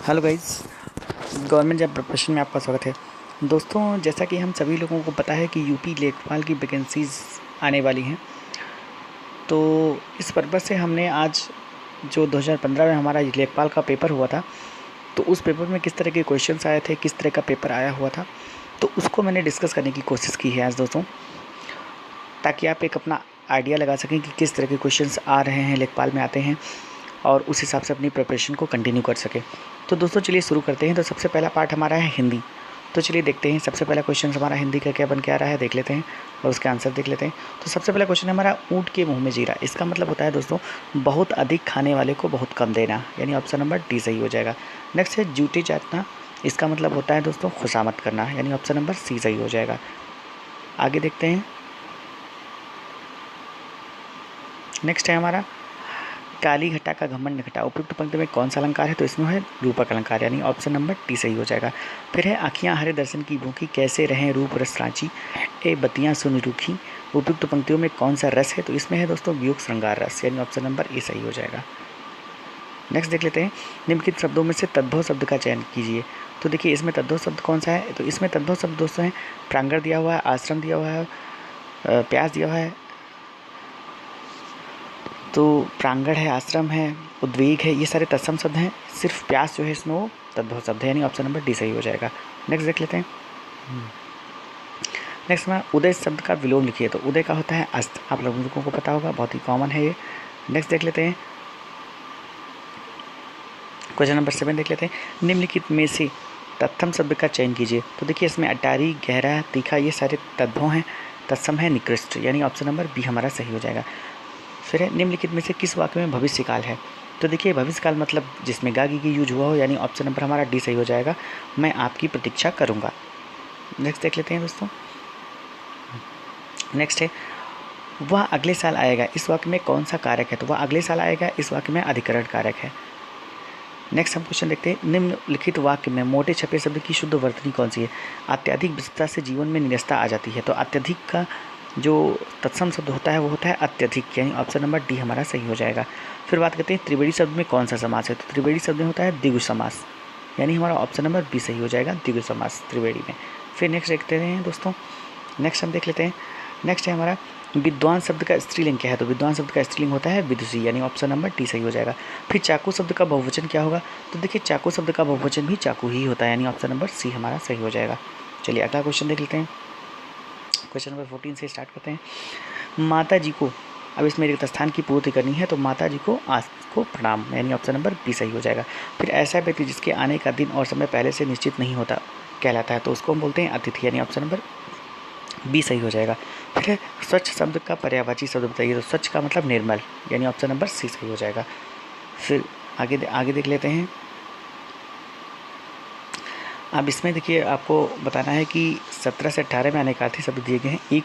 Hello guys, government job preparation में आपका स्वागत है। दोस्तों, जैसा कि हम सभी लोगों को पता है कि यूपी लेखपाल की वैकेंसीज़ आने वाली हैं, तो इस पर्पज़ से हमने आज जो 2015 में हमारा लेखपाल का पेपर हुआ था, तो उस पेपर में किस तरह के क्वेश्चंस आए थे, किस तरह का पेपर आया हुआ था, तो उसको मैंने डिस्कस करने की कोशिश की है आज दोस्तों, ताकि आप एक अपना आइडिया लगा सकें कि किस तरह के क्वेश्चंस आ रहे हैं, लेखपाल में आते हैं, और उस हिसाब से अपनी प्रिपरेशन को कंटिन्यू कर सके। तो दोस्तों चलिए शुरू करते हैं। तो सबसे पहला पार्ट हमारा है हिंदी। तो चलिए देखते हैं सबसे पहला क्वेश्चन हमारा हिंदी का क्या बन के आ रहा है, देख लेते हैं और उसके आंसर देख लेते हैं। तो सबसे पहला क्वेश्चन है हमारा, ऊँट के मुंह में जीरा। इसका मतलब होता है दोस्तों बहुत अधिक खाने वाले को बहुत कम देना, यानी ऑप्शन नंबर डी सही हो जाएगा। नेक्स्ट है जूठे चाटना। इसका मतलब होता है दोस्तों खुशामत करना, यानी ऑप्शन नंबर सी सही हो जाएगा। आगे देखते हैं। नेक्स्ट है हमारा, काली घटा का घमंड घटा। उपयुक्त पंक्ति में कौन सा अलंकार है, तो इसमें है रूपक अलंकार, यानी ऑप्शन नंबर टी सही हो जाएगा। फिर है आँखियाँ हरे दर्शन की भूखी, कैसे रहें रूप रस रांची, ए बतियाँ सुन रूखी। उपयुक्त पंक्तियों में कौन सा रस है, तो इसमें है दोस्तों वियोग श्रृंगार रस, यानी ऑप्शन नंबर ए सही हो जाएगा। नेक्स्ट देख लेते हैं, निम्नलिखित शब्दों में से तद्भव शब्द का चयन कीजिए। तो देखिए इसमें तद्भव शब्द कौन सा है, तो इसमें तद्भव शब्द दोस्तों हैं प्रांगण दिया हुआ है, आश्रम दिया हुआ है, प्यास दिया हुआ है। तो प्रांगण है, आश्रम है, उद्वेग है, ये सारे तत्सम शब्द हैं। सिर्फ प्यास जो है इसमें वो तद्भव शब्द है, यानी ऑप्शन नंबर डी सही हो जाएगा। नेक्स्ट देख लेते हैं। नेक्स्ट में उदय शब्द का विलोम लिखिए। तो उदय का होता है अस्त, आप लोगों को पता होगा, बहुत ही कॉमन है ये। नेक्स्ट देख लेते हैं, क्वेश्चन नंबर 7 देख लेते हैं। निम्नलिखित में से तत्सम शब्द का चयन कीजिए। तो देखिए इसमें अटारी, गहरा, तीखा, ये सारे तद्भव हैं, तत्सम है निकृष्ट, यानी ऑप्शन नंबर बी हमारा सही हो जाएगा। फिर है निम्नलिखित में से किस वाक्य में भविष्य काल है। तो देखिए भविष्य काल मतलब जिसमें गागी की यूज हुआ हो, यानी ऑप्शन नंबर हमारा डी सही हो जाएगा, मैं आपकी प्रतीक्षा करूंगा। नेक्स्ट देख लेते हैं दोस्तों। नेक्स्ट है, वह अगले साल आएगा। इस वाक्य में कौन सा कारक है, तो वह अगले साल आएगा इस वाक्य में अधिकरण कारक है। नेक्स्ट हम क्वेश्चन देखते हैं, निम्नलिखित वाक्य में मोटे छपे शब्द की शुद्ध वर्तनी कौन सी है। अत्यधिक व्यस्तता से जीवन में निरस्ता आ जाती है। तो अत्यधिक का जो तत्सम शब्द होता है वो होता है अत्यधिक, यानी ऑप्शन नंबर डी हमारा सही हो जाएगा। फिर बात करते हैं त्रिवेणी शब्द में कौन सा समास है। तो त्रिवेणी शब्द में होता है द्विगु समास, यानी हमारा ऑप्शन नंबर बी सही हो जाएगा, द्विगु समास त्रिवेणी में। फिर नेक्स्ट देखते हैं दोस्तों। नेक्स्ट हम देख लेते हैं। नेक्स्ट है हमारा, विद्वान शब्द का स्त्रीलिंग क्या है। तो विद्वान शब्द का स्त्रीलिंग होता है विदुषी, यानी ऑप्शन नंबर डी सही हो जाएगा। फिर चाकू शब्द का बहुवचन क्या होगा। तो देखिए चाकू शब्द का बहुवचन भी चाकू ही होता है, यानी ऑप्शन नंबर सी हमारा सही हो जाएगा। चलिए अगला क्वेश्चन देख लेते हैं। क्वेश्चन नंबर 14 से स्टार्ट करते हैं। माता जी को, अब इसमें रिक्त स्थान की पूर्ति करनी है, तो माता जी को आज को प्रणाम, यानी ऑप्शन नंबर बी सही हो जाएगा। फिर ऐसा व्यक्ति जिसके आने का दिन और समय पहले से निश्चित नहीं होता कहलाता है, तो उसको हम बोलते हैं अतिथि, यानी ऑप्शन नंबर बी सही हो जाएगा। फिर है स्वच्छ शब्द का पर्यायवाची शब्द बताइए। तो स्वच्छ का मतलब निर्मल, यानी ऑप्शन नंबर सी सही हो जाएगा। फिर आगे देख लेते हैं। अब इसमें देखिए आपको बताना है कि 17 से 18 में अनेकार्थी शब्द दिए गए हैं, एक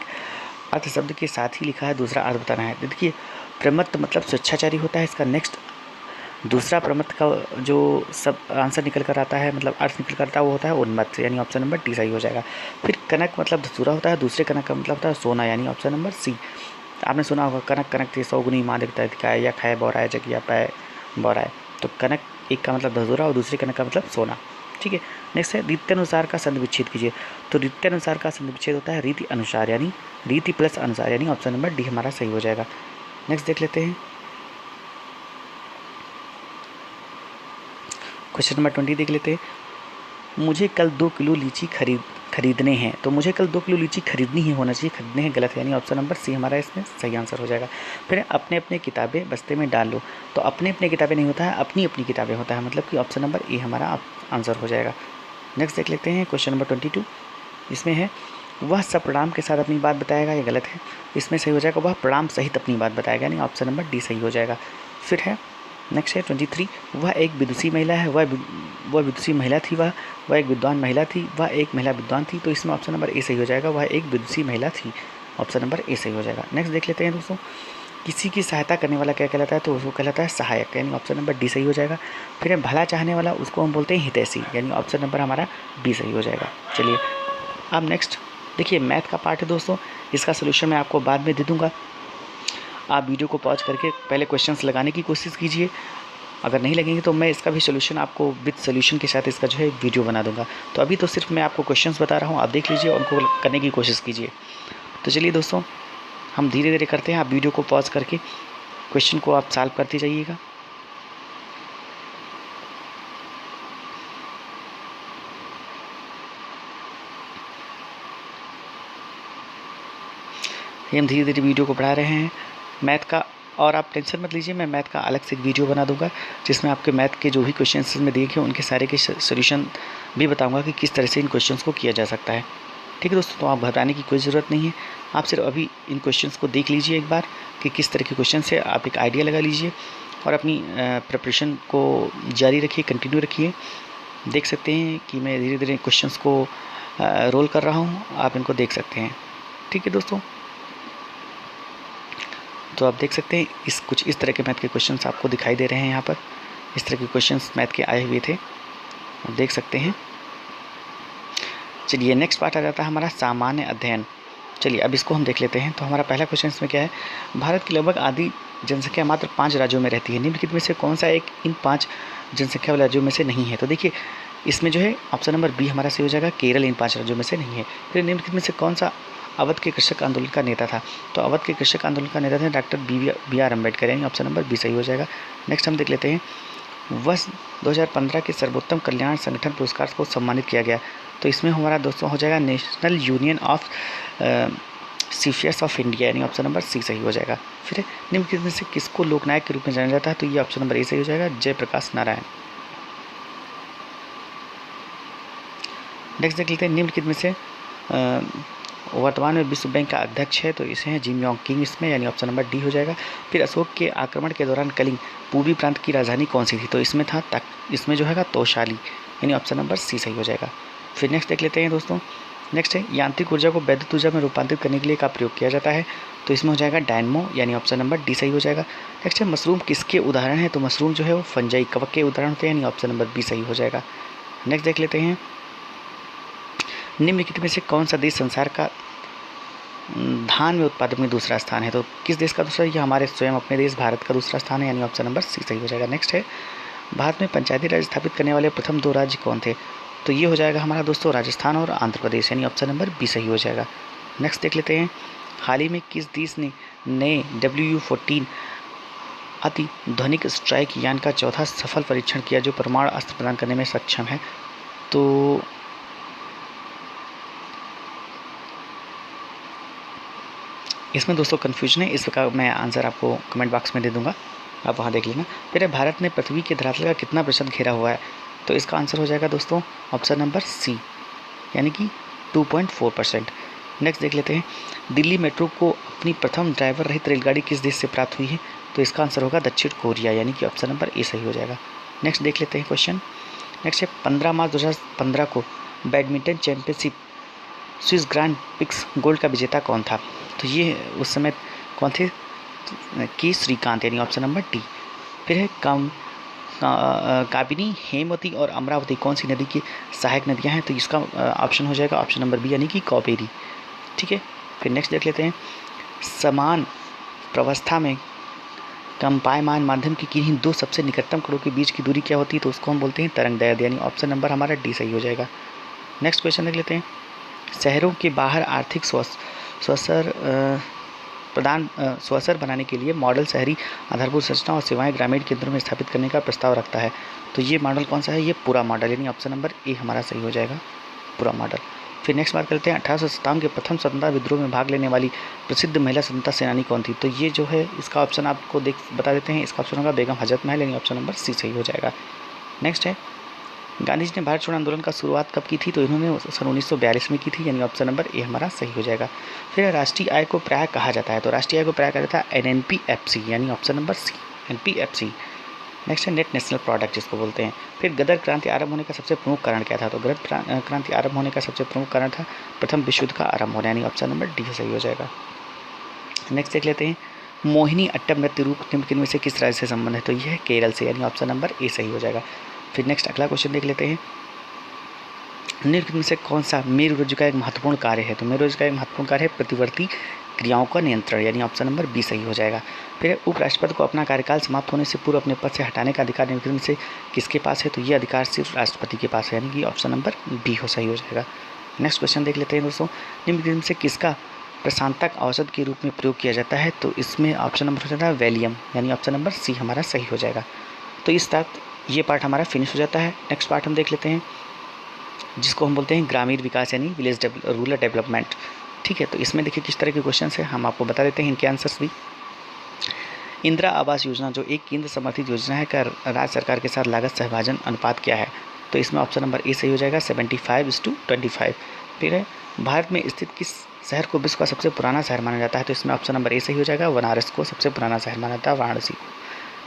अर्थ शब्द के साथ ही लिखा है, दूसरा अर्थ बताना है। देखिए प्रमत्त मतलब स्वेच्छाचारी होता है, इसका नेक्स्ट दूसरा प्रमत्त का जो सब आंसर निकल कर आता है, मतलब अर्थ निकल कर आता है, वो होता है उन्मत्त, यानी ऑप्शन नंबर डी सही हो जाएगा। फिर कनक मतलब धतूरा होता है, दूसरे कनक का मतलब होता है सोना, यानी ऑप्शन नंबर सी। आपने सुना होगा कनक कनक थी 100 गुनी माँ दिखता है, या खाए बौराए जगिया पाए बौराए। तो कनक एक का मतलब धतूरा और दूसरे कनक का मतलब सोना, ठीक है। नेक्स्ट है रीत्यनुसार का संधि विच्छेद कीजिए। तो रीत्यनुसार का संधि विच्छेद होता है रीति अनुसार, यानी रीति प्लस अनुसार, यानी ऑप्शन नंबर डी हमारा सही हो जाएगा। नेक्स्ट देख लेते हैं। क्वेश्चन नंबर 20 देख लेते हैं। मुझे कल 2 किलो लीची खरीदने हैं। तो मुझे कल 2 किलो लीची खरीदनी ही होना चाहिए, खरीदने हैं गलत है, यानी ऑप्शन नंबर सी हमारा इसमें सही आंसर हो जाएगा। फिर अपने अपने किताबें बस्ते में डाल लो। तो अपने अपने किताबें नहीं होता है, अपनी अपनी किताबें होता है, मतलब कि ऑप्शन नंबर ए हमारा आंसर हो जाएगा। नेक्स्ट देख लेते हैं क्वेश्चन नंबर 22। इसमें है वह सब प्रणाम के साथ अपनी बात बताएगा, ये गलत है, इसमें सही हो जाएगा वह प्रणाम सहित अपनी बात बताएगा, यानी ऑप्शन नंबर डी सही हो जाएगा। फिर है नेक्स्ट है 23। वह एक विदुषी महिला है, वह विदुषी महिला थी, वह एक विद्वान महिला थी, वह एक महिला विद्वान थी। तो इसमें ऑप्शन नंबर ए सही हो जाएगा, वह एक विदुषी महिला थी, ऑप्शन नंबर ए सही हो जाएगा। नेक्स्ट देख लेते हैं दोस्तों, किसी की सहायता करने वाला क्या कहलाता है, तो उसको कहलाता है सहायक, यानी ऑप्शन नंबर डी सही हो जाएगा। फिर भला चाहने वाला, उसको हम बोलते हैं हितैषी, यानी ऑप्शन नंबर हमारा बी सही हो जाएगा। चलिए अब नेक्स्ट देखिए मैथ का पार्ट है दोस्तों, इसका सोल्यूशन मैं आपको बाद में दे दूँगा। आप वीडियो को पॉज करके पहले क्वेश्चंस लगाने की कोशिश कीजिए, अगर नहीं लगेंगे तो मैं इसका भी सोल्यूशन आपको विद सोल्यूशन के साथ इसका जो है वीडियो बना दूंगा। तो अभी तो सिर्फ मैं आपको क्वेश्चंस बता रहा हूँ, आप देख लीजिए और उनको करने की कोशिश कीजिए। तो चलिए दोस्तों, हम धीरे धीरे करते हैं। आप वीडियो को पॉज करके क्वेश्चन को आप सॉल्व करते जाइएगा। हम धीरे धीरे वीडियो को बढ़ा रहे हैं मैथ का, और आप टेंशन मत लीजिए, मैं मैथ का अलग से एक वीडियो बना दूंगा जिसमें आपके मैथ के जो भी क्वेश्चंस में दिए गए उनके सारे के सोल्यूशन भी बताऊंगा कि किस तरह से इन क्वेश्चंस को किया जा सकता है। ठीक है दोस्तों, तो आप घबराने की कोई ज़रूरत नहीं है। आप सिर्फ अभी इन क्वेश्चंस को देख लीजिए एक बार कि किस तरह के क्वेश्चन है, आप एक आइडिया लगा लीजिए और अपनी प्रिपरेशन को जारी रखिए, कंटिन्यू रखिए। देख सकते हैं कि मैं धीरे धीरे क्वेश्चंस को रोल कर रहा हूँ, आप इनको देख सकते हैं। ठीक है दोस्तों, तो आप देख सकते हैं कुछ इस तरह के मैथ के क्वेश्चंस आपको दिखाई दे रहे हैं। यहाँ पर इस तरह के क्वेश्चंस मैथ के आए हुए थे, आप देख सकते हैं। चलिए नेक्स्ट पार्ट आ जाता है हमारा सामान्य अध्ययन। चलिए अब इसको हम देख लेते हैं। तो हमारा पहला क्वेश्चन इसमें क्या है, भारत की लगभग आधी जनसंख्या मात्र 5 राज्यों में रहती है, निम्नलिखित में से कौन सा एक इन 5 जनसंख्या वाले राज्यों में से नहीं है। तो देखिए इसमें जो है ऑप्शन नंबर बी हमारा सही हो जाएगा, केरल इन 5 राज्यों में से नहीं है। फिर निम्नलिखित में से कौन सा अवध के कृषक आंदोलन का नेता था। तो अवध के कृषक आंदोलन का नेता थे डॉक्टर बी आर अम्बेडकर, यानी ऑप्शन नंबर बी सही हो जाएगा। नेक्स्ट हम देख लेते हैं, वर्ष 2015 के सर्वोत्तम कल्याण संगठन पुरस्कार को सम्मानित किया गया। तो इसमें हमारा दोस्तों हो जाएगा national union of seafarers of India, यानी ऑप्शन नंबर सी सही हो जाएगा। फिर निम्नलिखित में से किसको लोकनायक के रूप में जाना जाता है। तो ये ऑप्शन नंबर ए सही हो जाएगा, जयप्रकाश नारायण। नेक्स्ट देख लेते हैं, निम्नलिखित में से वर्तमान में विश्व बैंक का अध्यक्ष है। तो इसे हैं जिम योंग किम इसमें, यानी ऑप्शन नंबर डी हो जाएगा। फिर अशोक के आक्रमण के दौरान कलिंग पूर्वी प्रांत की राजधानी कौन सी थी। तो इसमें था इसमें जो है तोशाली, यानी ऑप्शन नंबर सी सही हो जाएगा। फिर नेक्स्ट देख लेते हैं दोस्तों, नेक्स्ट है यांत्रिक ऊर्जा को वैद्युत ऊर्जा में रूपांतरित करने के लिए का प्रयोग किया जाता है। तो इसमें हो जाएगा डायनमो, यानी ऑप्शन नंबर डी सही हो जाएगा। नेक्स्ट है मशरूम किसके उदाहरण है। तो मशरूम जो है वो फंजाई कवक के उदाहरण होते हैं, यानी ऑप्शन नंबर बी सही हो जाएगा। नेक्स्ट देख लेते हैं, निम्नलिखित में से कौन सा देश संसार का धान में उत्पादन में दूसरा स्थान है। तो किस देश का दूसरा, ये हमारे स्वयं अपने देश भारत का दूसरा स्थान है, यानी ऑप्शन नंबर सी सही हो जाएगा। नेक्स्ट है, भारत में पंचायती राज स्थापित करने वाले प्रथम 2 राज्य कौन थे। तो ये हो जाएगा हमारा दोस्तों राजस्थान और आंध्र प्रदेश, यानी ऑप्शन नंबर बी सही हो जाएगा। नेक्स्ट देख लेते हैं, हाल ही में किस देश ने नए WU-14 अति ध्वनिक स्ट्राइक यान का चौथा सफल परीक्षण किया जो परमाणु अस्त्र प्रदान करने में सक्षम है। तो इसमें दोस्तों कन्फ्यूजन है, इसका मैं आंसर आपको कमेंट बॉक्स में दे दूंगा, आप वहाँ देख लेना। फिर भारत में पृथ्वी के धरातल का कितना % घेरा हुआ है। तो इसका आंसर हो जाएगा दोस्तों ऑप्शन नंबर सी, यानी कि 2.4%। नेक्स्ट देख लेते हैं, दिल्ली मेट्रो को अपनी प्रथम ड्राइवर रहित रेलगाड़ी किस देश से प्राप्त हुई है। तो इसका आंसर होगा दक्षिण कोरिया, यानी कि ऑप्शन नंबर ए सही हो जाएगा। नेक्स्ट देख लेते हैं क्वेश्चन, नेक्स्ट है 15 मार्च 2015 को badminton championship Swiss Grand Prix gold का विजेता कौन था। तो ये उस समय कौन थे, के श्रीकांत, यानी ऑप्शन नंबर डी। फिर है काबिनी, हेमवती और अमरावती कौन सी नदी की सहायक नदियां हैं। तो इसका ऑप्शन हो जाएगा ऑप्शन नंबर बी, यानी कि कावेरी। ठीक है, फिर नेक्स्ट देख लेते हैं, समान प्रवस्था में कंपायमान माध्यम की किन्हीं 2 सबसे निकटतम कणों के बीच की दूरी क्या होती है। तो उसको हम बोलते हैं तरंगदैर्घ्य, यानी ऑप्शन नंबर हमारा डी सही हो जाएगा। नेक्स्ट क्वेश्चन देख लेते हैं, शहरों के बाहर आर्थिक स्वसर बनाने के लिए मॉडल शहरी आधारभूत संरचना और सेवाएं ग्रामीण केंद्रों में स्थापित करने का प्रस्ताव रखता है। तो ये मॉडल कौन सा है, ये पूरा मॉडल, यानी ऑप्शन नंबर ए हमारा सही हो जाएगा, पूरा मॉडल। फिर नेक्स्ट बात करते हैं, 1857 के प्रथम स्वतंत्रता विद्रोह में भाग लेने वाली प्रसिद्ध महिला स्वतंत्रता सेनानी कौन थी। तो ये जो है इसका ऑप्शन आपको बता देते हैं, इसका ऑप्शन होगा बेगम हजरत महल, यानी ऑप्शन नंबर सी सही हो जाएगा। नेक्स्ट है, गांधी जी ने भारत छोड़ो आंदोलन का शुरुआत कब की थी। तो इन्होंने सन 1942 में की थी, यानी ऑप्शन नंबर ए हमारा सही हो जाएगा। फिर राष्ट्रीय आय को प्राय कहा जाता है। तो राष्ट्रीय आय को प्राय कहा जाता है NNPFC, यानी option number C NPFC। Next है नेट नेशनल प्रोडक्ट जिसको बोलते हैं। फिर गदर क्रांति आरंभ होने का सबसे प्रमुख कारण क्या था। तो गदर क्रांति आरंभ होने का सबसे प्रमुख कारण था प्रथम विश्व युद्ध का आरंभ होना, यानी ऑप्शन नंबर डी सही हो जाएगा। नेक्स्ट देख लेते हैं, मोहिनी अट्टम नृत्य रूप निम्नलिखित में से किस राज्य से संबंध है। तो यह है केरल से, यानी ऑप्शन नंबर ए सही हो जाएगा। फिर नेक्स्ट अगला क्वेश्चन देख लेते हैं, निम्नलिखित में से कौन सा मेरुरज्जु का एक महत्वपूर्ण कार्य है। तो मेरुरज्जु का एक महत्वपूर्ण कार्य है प्रतिवर्ती क्रियाओं का नियंत्रण, यानी ऑप्शन नंबर बी सही हो जाएगा। फिर उपराष्ट्रपति को अपना कार्यकाल समाप्त होने से पूर्व अपने पद से हटाने का अधिकार निम्नलिखित में से किसके पास है, तो ये अधिकार सिर्फ राष्ट्रपति के पास है, यानी कि ऑप्शन नंबर बी सही हो जाएगा। नेक्स्ट क्वेश्चन देख लेते हैं दोस्तों, निम्नलिखित में से किसका प्रशांतक औषध के रूप में प्रयोग किया जाता है, तो इसमें ऑप्शन नंबर हो जाता है वैलियम, यानी ऑप्शन नंबर सी हमारा सही हो जाएगा। तो इस तक ये पार्ट हमारा फिनिश हो जाता है। नेक्स्ट पार्ट हम देख लेते हैं जिसको हम बोलते हैं ग्रामीण विकास यानी रूरल डेवलपमेंट। ठीक है, तो इसमें देखिए किस तरह के क्वेश्चन है, हम आपको बता देते हैं इनके आंसर्स भी। इंदिरा आवास योजना जो एक केंद्र समर्थित योजना है का राज्य सरकार के साथ लागत सहभाजन अनुपात क्या है, तो इसमें ऑप्शन नंबर ए सही हो जाएगा 75:25। फिर है भारत में स्थित किस शहर को विश्व का सबसे पुराना शहर माना जाता है, तो इसमें ऑप्शन नंबर ए सही हो जाएगा, बनारस को सबसे पुराना शहर माना जाता है, वाराणसी को।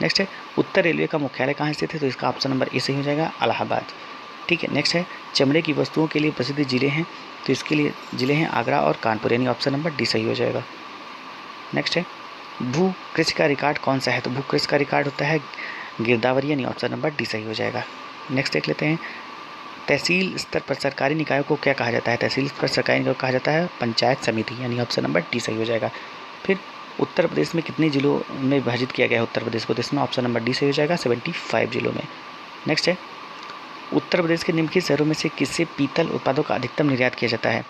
नेक्स्ट है उत्तर रेलवे का मुख्यालय कहाँ स्थित है, तो इसका ऑप्शन नंबर ए सही हो जाएगा, इलाहाबाद। ठीक है, नेक्स्ट है चमड़े की वस्तुओं के लिए प्रसिद्ध जिले हैं, तो इसके लिए जिले हैं आगरा और कानपुर, यानी ऑप्शन नंबर डी सही हो जाएगा। नेक्स्ट है भू कृषि का रिकॉर्ड कौन सा है, तो भू कृषि का रिकॉर्ड होता है गिरदावरी, यानी ऑप्शन नंबर डी सही हो जाएगा। नेक्स्ट देख लेते हैं तहसील स्तर पर सरकारी निकायों को क्या कहा जाता है, तहसील स्तर पर सरकारी निकाय को कहा जाता है पंचायत समिति, यानी ऑप्शन नंबर डी सही हो जाएगा। फिर उत्तर प्रदेश में कितने जिलों में विभाजित किया गया है उत्तर प्रदेश को, तो इसमें ऑप्शन नंबर डी सही हो जाएगा 75 जिलों में। नेक्स्ट है उत्तर प्रदेश के निम्नलिखित शहरों में से किससे पीतल उत्पादों का अधिकतम निर्यात किया जाता है,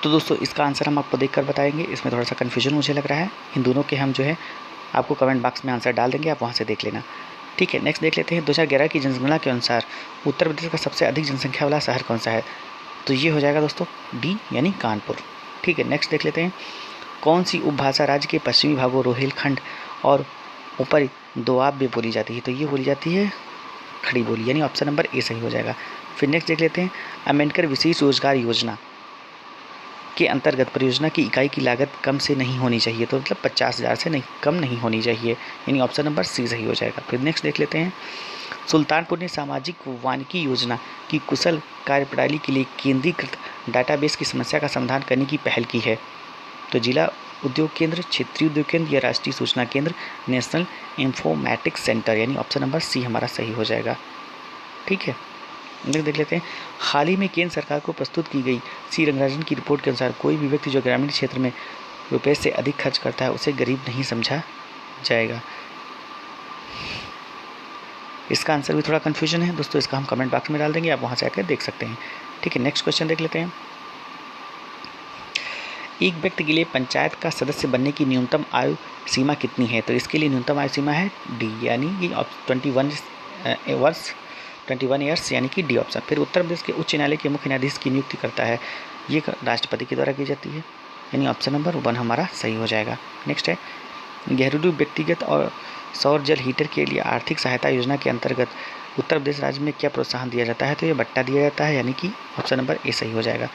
तो दोस्तों इसका आंसर हम आपको देखकर बताएंगे। इसमें थोड़ा सा कन्फ्यूजन मुझे लग रहा है, इन दोनों के हम जो है आपको कमेंट बॉक्स में आंसर डाल देंगे, आप वहाँ से देख लेना। ठीक है, नेक्स्ट देख लेते हैं 2011 की जनगणना के अनुसार उत्तर प्रदेश का सबसे अधिक जनसंख्या वाला शहर कौन सा है, तो ये हो जाएगा दोस्तों डी यानी कानपुर। ठीक है, नेक्स्ट देख लेते हैं कौन सी उपभाषा राज्य के पश्चिमी भागों रोहिलखंड और ऊपरी दोआब में बोली जाती है, तो ये बोली जाती है खड़ी बोली, यानी ऑप्शन नंबर ए सही हो जाएगा। फिर नेक्स्ट देख लेते हैं अम्बेडकर विशेष रोजगार योजना के अंतर्गत परियोजना की इकाई की लागत कम से नहीं होनी चाहिए, तो मतलब 50,000 से कम नहीं होनी चाहिए, यानी ऑप्शन नंबर सी सही हो जाएगा। फिर नेक्स्ट देख लेते हैं सुल्तानपुर ने सामाजिक वानिकी योजना की कुशल कार्यप्रणाली के लिए केंद्रीकृत डाटाबेस की समस्या का समाधान करने की पहल की है, तो जिला उद्योग केंद्र, क्षेत्रीय उद्योग केंद्र या राष्ट्रीय सूचना केंद्र, नेशनल इंफॉर्मेटिक्स सेंटर, यानी ऑप्शन नंबर सी हमारा सही हो जाएगा। ठीक है, देख लेते हैं हाल ही में केंद्र सरकार को प्रस्तुत की गई सी रंगराजन की रिपोर्ट के अनुसार कोई भी व्यक्ति जो ग्रामीण क्षेत्र में रुपये से अधिक खर्च करता है उसे गरीब नहीं समझा जाएगा। इसका आंसर भी थोड़ा कन्फ्यूजन है दोस्तों, इसका हम कमेंट बॉक्स में डाल देंगे, आप वहाँ से आकर देख सकते हैं। ठीक है, नेक्स्ट क्वेश्चन देख लेते हैं एक व्यक्ति के लिए पंचायत का सदस्य बनने की न्यूनतम आयु सीमा कितनी है, तो इसके लिए न्यूनतम आयु सीमा है डी, यानी कि 21 ईयर्स, यानी कि डी ऑप्शन। फिर उत्तर प्रदेश के उच्च न्यायालय के मुख्य न्यायाधीश की नियुक्ति करता है, ये राष्ट्रपति के द्वारा की जाती है, यानी ऑप्शन नंबर 1 हमारा सही हो जाएगा। नेक्स्ट है घरेलू व्यक्तिगत और सौर जल हीटर के लिए आर्थिक सहायता योजना के अंतर्गत उत्तर प्रदेश राज्य में क्या प्रोत्साहन दिया जाता है, तो ये बट्टा दिया जाता है, यानी कि ऑप्शन नंबर ए सही हो जाएगा।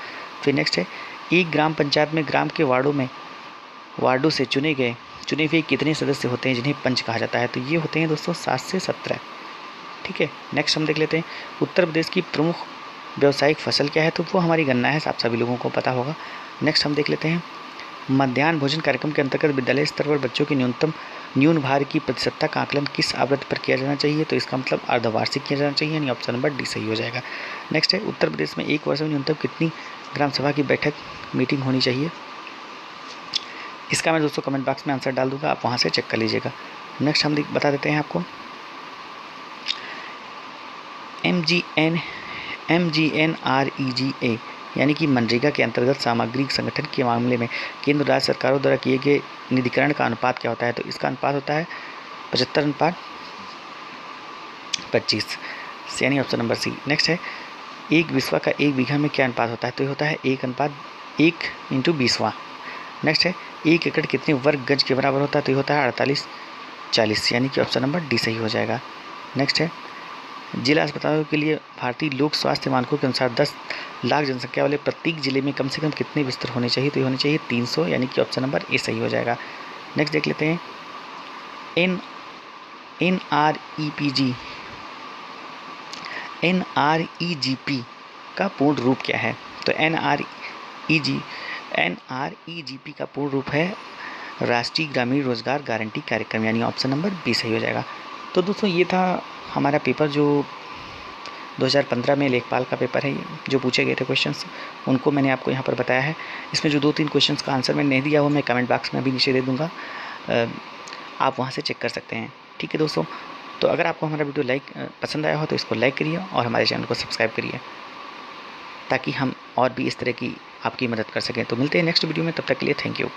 फिर नेक्स्ट है एक ग्राम पंचायत में ग्राम के वार्डों से चुने हुए कितने सदस्य होते हैं जिन्हें पंच कहा जाता है, तो ये होते हैं दोस्तों 7 से 17। ठीक है, नेक्स्ट हम देख लेते हैं उत्तर प्रदेश की प्रमुख व्यावसायिक फसल क्या है, तो वो हमारी गन्ना है, आप सभी लोगों को पता होगा। नेक्स्ट हम देख लेते हैं मध्याह्न भोजन कार्यक्रम के अंतर्गत विद्यालय स्तर पर बच्चों के न्यून भार की प्रतिशतता का आकलन किस आवृत्ति पर किया जाना चाहिए, तो इसका मतलब अर्धवार्षिक किया जाना चाहिए, यानी ऑप्शन नंबर डी सही हो जाएगा। नेक्स्ट है उत्तर प्रदेश में एक वर्ष में न्यूनतम कितनी ग्राम सभा की मीटिंग होनी चाहिए, इसका मैं दोस्तों कमेंट बॉक्स में आंसर डाल दूंगा, आप वहाँ से चेक कर लीजिएगा। नेक्स्ट हम बता देते हैं आपको MGNREGA यानी कि मनरेगा के अंतर्गत सामग्री संगठन के मामले में केंद्र राज्य सरकारों द्वारा किए गए निधिकरण का अनुपात क्या होता है, तो इसका अनुपात होता है 75:25, यानी ऑप्शन नंबर सी। नेक्स्ट है एक बिस्वा का एक बीघा में क्या अनुपात होता है, तो ये होता है 1:1 नेक्स्ट है 1 एकड़ कितने वर्ग गज के बराबर होता है, तो ये होता है 48:40, यानी कि ऑप्शन नंबर डी सही हो जाएगा। नेक्स्ट है जिला अस्पतालों के लिए भारतीय लोक स्वास्थ्य मानकों के अनुसार 10 लाख जनसंख्या वाले प्रत्येक जिले में कम से कम कितने बिस्तर होने चाहिए, तो ये होने चाहिए 300, यानी कि ऑप्शन नंबर ए सही हो जाएगा। नेक्स्ट देख लेते हैं NREGP का पूर्ण रूप क्या है, तो NREGP का पूर्ण रूप है राष्ट्रीय ग्रामीण रोजगार गारंटी कार्यक्रम, यानी ऑप्शन नंबर बी सही हो जाएगा। तो दोस्तों ये था हमारा पेपर जो 2015 में लेखपाल का पेपर है, जो पूछे गए थे क्वेश्चंस उनको मैंने आपको यहाँ पर बताया है। इसमें जो 2-3 क्वेश्चंस का आंसर मैंने नहीं दिया वो मैं कमेंट बॉक्स में अभी नीचे दे दूँगा, आप वहाँ से चेक कर सकते हैं। ठीक है दोस्तों, तो अगर आपको हमारा वीडियो पसंद आया हो तो इसको लाइक करिए और हमारे चैनल को सब्सक्राइब करिए, ताकि हम और भी इस तरह की आपकी मदद कर सकें। तो मिलते हैं नेक्स्ट वीडियो में, तब तक के लिए थैंक यू।